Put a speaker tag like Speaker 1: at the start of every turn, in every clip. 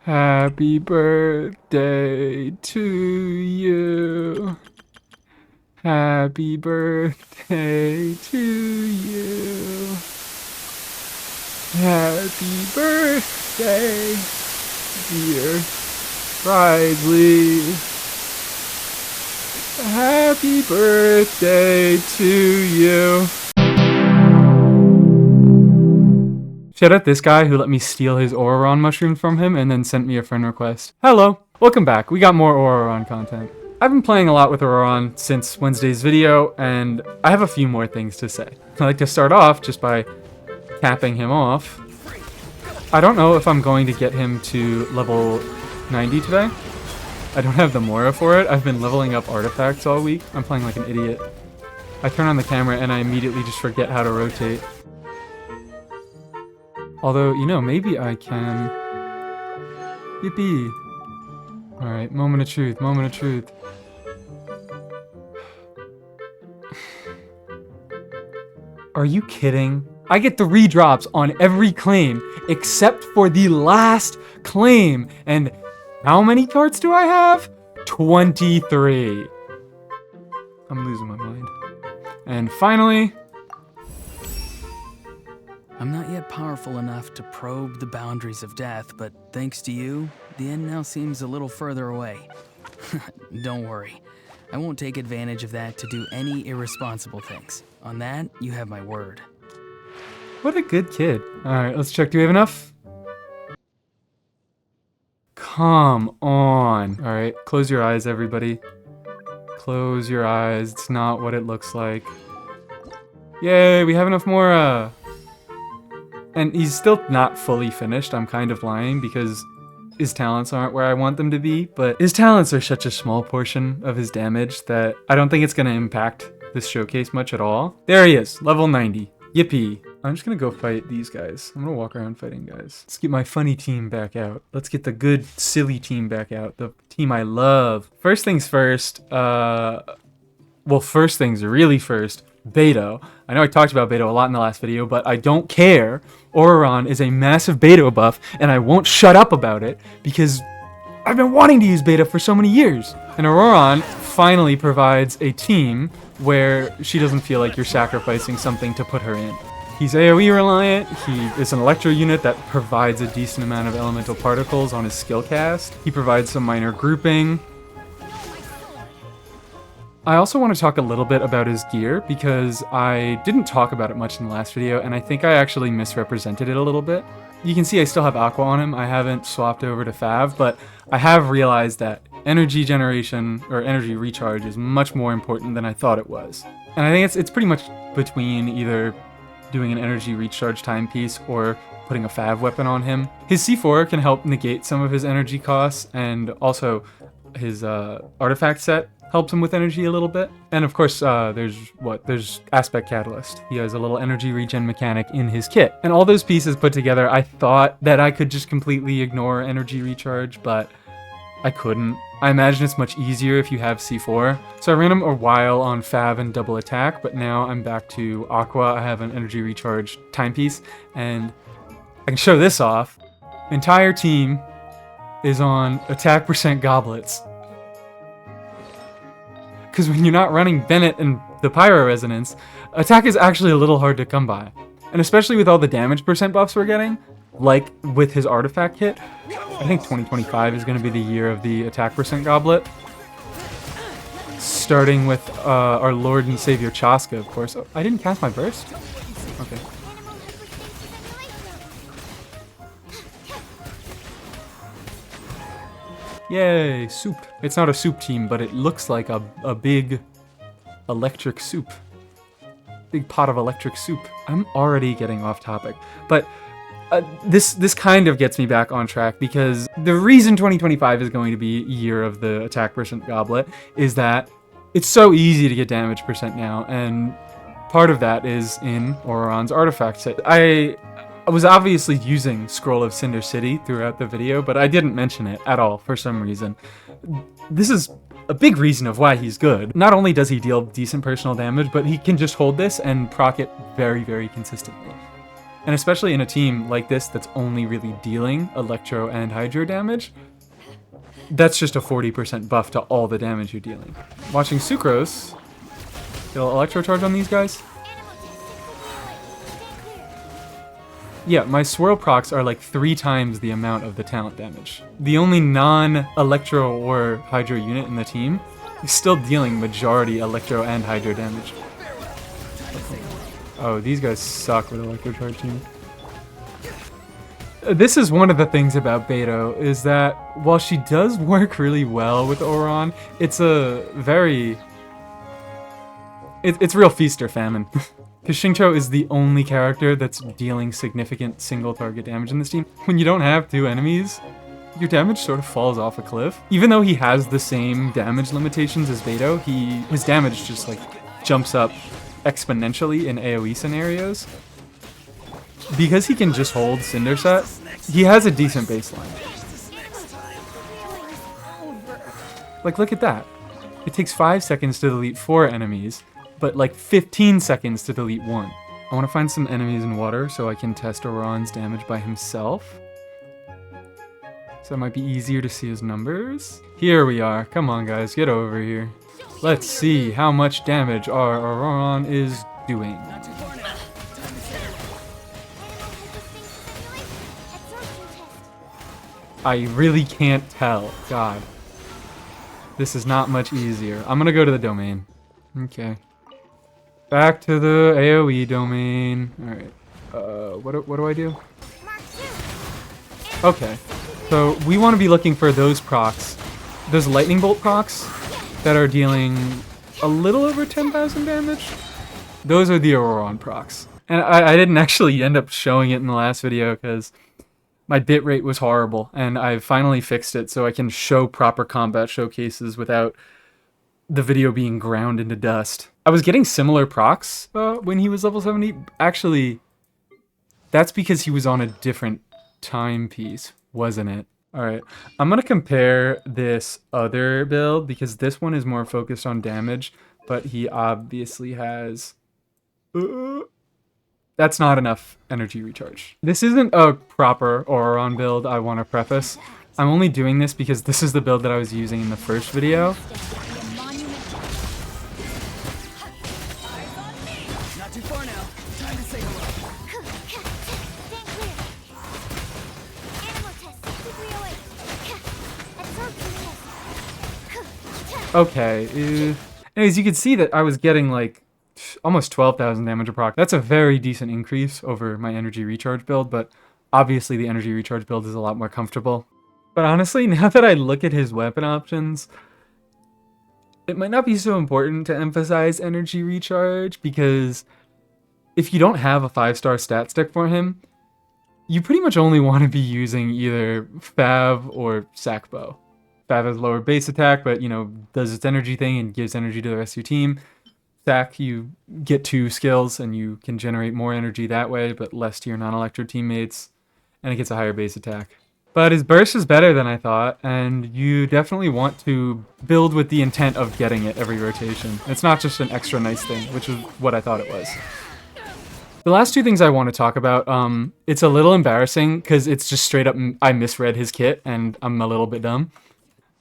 Speaker 1: Happy birthday to you. Happy birthday to you. Happy birthday, dear Riley. Happy birthday to you. Shout out this guy who let me steal his Ororon mushroom from him and then sent me a friend request. Hello, welcome back. We got more Ororon content. I've been playing a lot with Ororon since Wednesday's video, and I have a few more things to say. I'd like to start off just by capping him off. I don't know if I'm going to get him to level 90 today. I don't have the Mora for it. I've been leveling up artifacts all week. I'm playing like an idiot. I turn on the camera and I immediately just forget how to rotate. Although, you know, maybe I can... Yippee! Alright, moment of truth, moment of truth. Are you kidding? I get the redrops on every claim, except for the last claim. And how many cards do I have? 23. I'm losing my mind. And finally...
Speaker 2: I'm not yet powerful enough to probe the boundaries of death, but thanks to you, the end now seems a little further away. Don't worry. I won't take advantage of that to do any irresponsible things. On that, you have my word.
Speaker 1: What a good kid. Alright, let's check. Do we have enough? Come on. Alright, close your eyes, everybody. Close your eyes. It's not what it looks like. Yay, we have enough more, And he's still not fully finished. I'm kind of lying because his talents aren't where I want them to be, but his talents are such a small portion of his damage that I don't think it's going to impact this showcase much at all. There he is, level 90. Yippee. I'm just going to go fight these guys. I'm going to walk around fighting guys. Let's get my funny team back out. Let's get the good, silly team back out. The team I love. First things first, first things really first. Beto. I know I talked about Beto a lot in the last video, but I don't care. Ororon is a massive Beto buff, and I won't shut up about it because I've been wanting to use Beto for so many years. And Ororon finally provides a team where she doesn't feel like you're sacrificing something to put her in. He's AoE reliant, he is an electro unit that provides a decent amount of elemental particles on his skill cast. He provides some minor grouping. I also want to talk a little bit about his gear because I didn't talk about it much in the last video and I think I actually misrepresented it a little bit. You can see I still have Aqua on him. I haven't swapped over to Fav, but I have realized that energy generation or energy recharge is much more important than I thought it was. And I think it's pretty much between either doing an energy recharge timepiece or putting a Fav weapon on him. His C4 can help negate some of his energy costs, and also his artifact set helps him with energy a little bit. And of course, there's Aspect Catalyst. He has a little energy regen mechanic in his kit. And all those pieces put together, I thought that I could just completely ignore energy recharge, but I couldn't. I imagine it's much easier if you have C4. So I ran him a while on Fav and double attack, but now I'm back to Aqua. I have an energy recharge timepiece, and I can show this off. Entire team is on attack percent goblets. Because when you're not running Bennett and the Pyro Resonance, attack is actually a little hard to come by. And especially with all the damage percent buffs we're getting, like with his artifact kit, I think 2025 is going to be the year of the attack percent goblet. Starting with our Lord and Savior Chaska, of course. Oh, I didn't cast my burst? Okay. Yay, soup. It's not a soup team, but it looks like a big electric soup. Big pot of electric soup. I'm already getting off topic, but this kind of gets me back on track because the reason 2025 is going to be year of the attack percent goblet is that it's so easy to get damage percent now, and part of that is in Ororon's artifact set. I was obviously using Scroll of Cinder City throughout the video, but I didn't mention it at all for some reason. This is a big reason of why he's good. Not only does he deal decent personal damage, but he can just hold this and proc it very, very consistently. And especially in a team like this that's only really dealing electro and hydro damage, that's just a 40% buff to all the damage you're dealing. Watching Sucrose get an electro charge on these guys. Yeah, my swirl procs are like 3 times the amount of the talent damage. The only non-electro or hydro unit in the team is still dealing majority electro and hydro damage. Oh, these guys suck with electro charge team. This is one of the things about Beto, is that while she does work really well with Ororon, it's a very... It's real feast or famine. Because Xingqiu is the only character that's dealing significant single target damage in this team. When you don't have 2 enemies, your damage sort of falls off a cliff. Even though he has the same damage limitations as Beto, his damage just like jumps up exponentially in AoE scenarios. Because he can just hold Cinder Set, he has a decent baseline. Like, look at that. It takes 5 seconds to delete 4 enemies, but like 15 seconds to delete 1. I want to find some enemies in water so I can test Ororon's damage by himself. So it might be easier to see his numbers. Here we are. Come on, guys, get over here. Let's see how much damage our Ororon is doing. I really can't tell. God. This is not much easier. I'm gonna go to the domain. Okay. Back to the AoE domain. Alright. What do I do? Okay. So we want to be looking for those procs. Those lightning bolt procs that are dealing a little over 10,000 damage. Those are the Ororon procs. And I didn't actually end up showing it in the last video because my bitrate was horrible, and I finally fixed it so I can show proper combat showcases without the video being ground into dust. I was getting similar procs when he was level 70. Actually, that's because he was on a different timepiece, wasn't it? Alright, I'm gonna compare this other build because this one is more focused on damage, but he obviously has... That's not enough energy recharge. This isn't a proper Ororon build, I want to preface. I'm only doing this because this is the build that I was using in the first video.
Speaker 2: Not too far now. Time to say hello.
Speaker 1: Okay, anyways, you can see that I was getting like almost 12,000 damage a proc. That's a very decent increase over my energy recharge build, but obviously the energy recharge build is a lot more comfortable. But honestly, now that I look at his weapon options, it might not be so important to emphasize energy recharge, because if you don't have a 5-star stat stick for him, you pretty much only want to be using either Fav or Sack Bow. Fav has lower base attack, but, you know, does its energy thing and gives energy to the rest of your team. Sack, you get 2 skills and you can generate more energy that way, but less to your non-electro teammates, and it gets a higher base attack. But his burst is better than I thought, and you definitely want to build with the intent of getting it every rotation. It's not just an extra nice thing, which is what I thought it was. The last 2 things I want to talk about, it's a little embarrassing because it's just straight up I misread his kit and I'm a little bit dumb.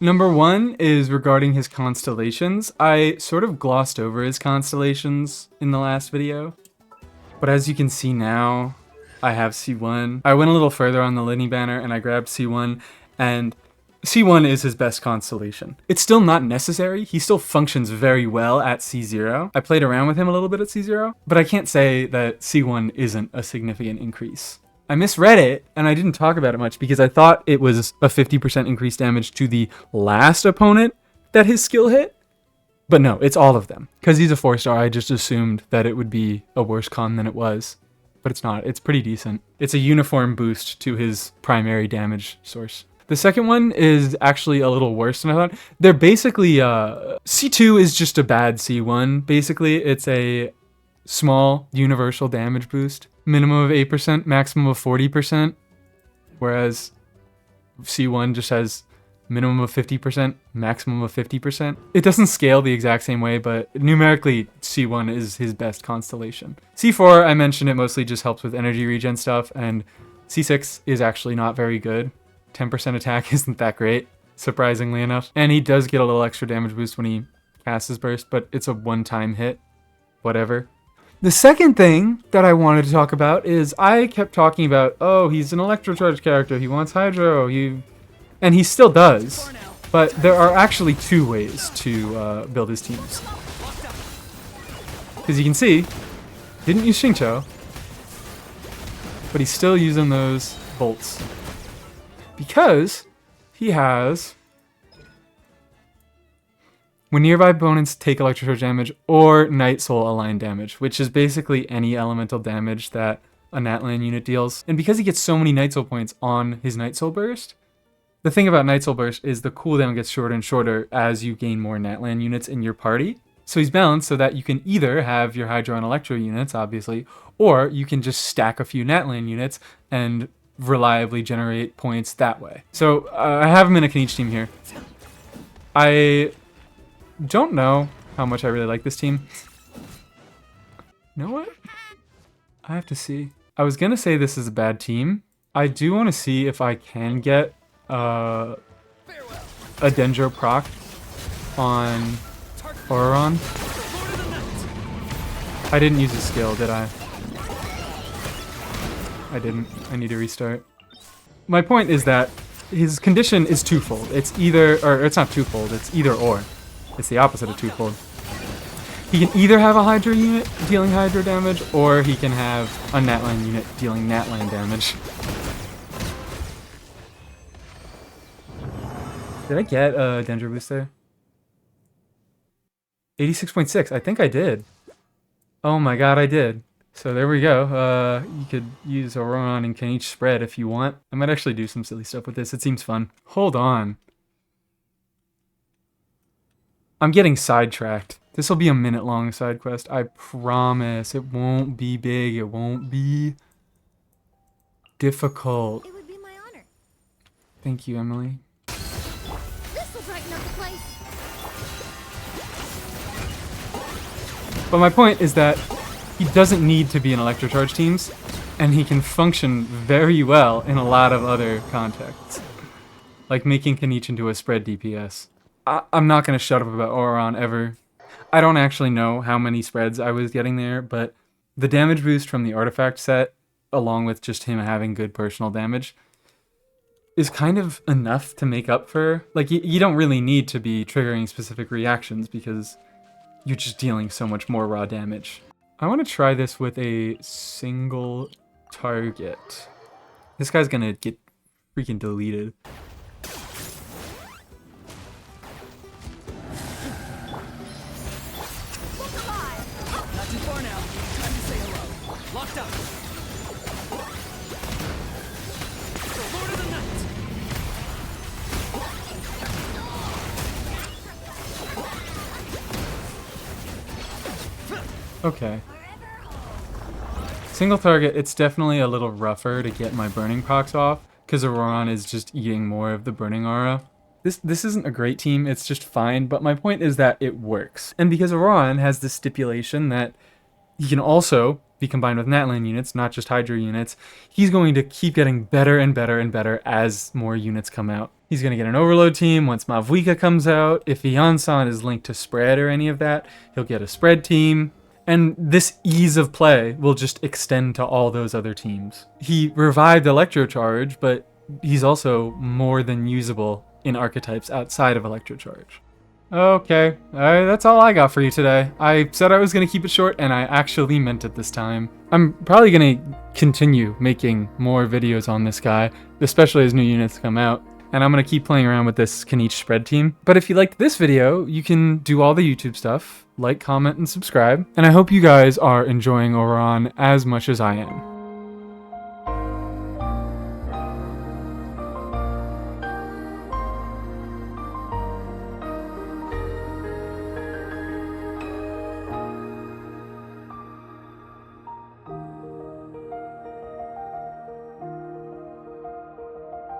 Speaker 1: Number 1 is regarding his constellations. I sort of glossed over his constellations in the last video, but as you can see now, I have C1. I went a little further on the Linny banner and I grabbed C1, and C1 is his best constellation. It's still not necessary. He still functions very well at C0. I played around with him a little bit at C0, but I can't say that C1 isn't a significant increase. I misread it, and I didn't talk about it much because I thought it was a 50% increased damage to the last opponent that his skill hit. But no, it's all of them. Because he's a 4-star, I just assumed that it would be a worse con than it was. But it's not. It's pretty decent. It's a uniform boost to his primary damage source. The second one is actually a little worse than I thought. They're basically... C2 is just a bad C1. Basically, it's a small universal damage boost. Minimum of 8%, maximum of 40%. Whereas C1 just has minimum of 50%, maximum of 50%. It doesn't scale the exact same way, but numerically C1 is his best constellation. C4, I mentioned it mostly just helps with energy regen stuff, and C6 is actually not very good. 10% attack isn't that great, surprisingly enough. And he does get a little extra damage boost when he casts his burst, but it's a one-time hit. Whatever. The second thing that I wanted to talk about is I kept talking about, oh, he's an electrocharge character, he wants hydro, and he still does. But there are actually two ways to build his teams. Because you can see, didn't use Xingqiu, but he's still using those bolts. Because he has, when nearby opponents take electrocharge damage or Night Soul aligned damage, which is basically any elemental damage that a Natlan unit deals. And because he gets so many Night Soul points on his Night Soul burst, the thing about Night Soul burst is the cooldown gets shorter and shorter as you gain more Natlan units in your party. So he's balanced so that you can either have your Hydro and Electro units, obviously, or you can just stack a few Natlan units and reliably generate points that way. So I have him in a Kanichi team here. I don't know how much I really like this team. You know what? I have to see. I was gonna say this is a bad team. I do want to see if I can get a Dendro proc on Ororon. I didn't use a skill, did I? I didn't. I need to restart. My point is that his condition is twofold. It's either, or it's not twofold, it's either or. It's the opposite of twofold. He can either have a Hydro unit dealing Hydro damage, or he can have a Natlan unit dealing Natlan damage. Did I get a Dendro boost there? 86.6, I think I did. Oh my god, I did. So there we go. You could use Ororon and Kanichi spread if you want. I might actually do some silly stuff with this. It seems fun. Hold on. I'm getting sidetracked. This will be a minute-long side quest. I promise. It won't be big. It won't be difficult.
Speaker 3: It would be my honor.
Speaker 1: Thank you, Emily.
Speaker 3: This will brighten up the place.
Speaker 1: But my point is that he doesn't need to be in electrocharge teams, and he can function very well in a lot of other contexts. Like making Kanichi into a spread DPS. I'm not going to shut up about Ororon ever. I don't actually know how many spreads I was getting there, but the damage boost from the artifact set, along with just him having good personal damage, is kind of enough to make up for... Like, you don't really need to be triggering specific reactions because you're just dealing so much more raw damage. I want to try this with a single target. This guy's going to get freaking deleted.
Speaker 2: Not too far now. Time to say hello. Locked up. The Lord of the Night.
Speaker 1: Okay. Single target, it's definitely a little rougher to get my burning procs off, because Ororon is just eating more of the burning aura. This isn't a great team, it's just fine, but my point is that it works. And because Ororon has this stipulation that he can also be combined with Natlan units, not just Hydro units, he's going to keep getting better and better and better as more units come out. He's going to get an overload team once Mavwika comes out. If Yansan is linked to spread or any of that, he'll get a spread team. And this ease of play will just extend to all those other teams. He revived Electrocharge, but he's also more than usable in archetypes outside of Electrocharge. Okay, that's all I got for you today. I said I was going to keep it short, and I actually meant it this time. I'm probably going to continue making more videos on this guy, especially as new units come out. And I'm going to keep playing around with this Kanichi spread team. But if you liked this video, you can do all the YouTube stuff, like, comment, and subscribe. And I hope you guys are enjoying Ororon as much as I am.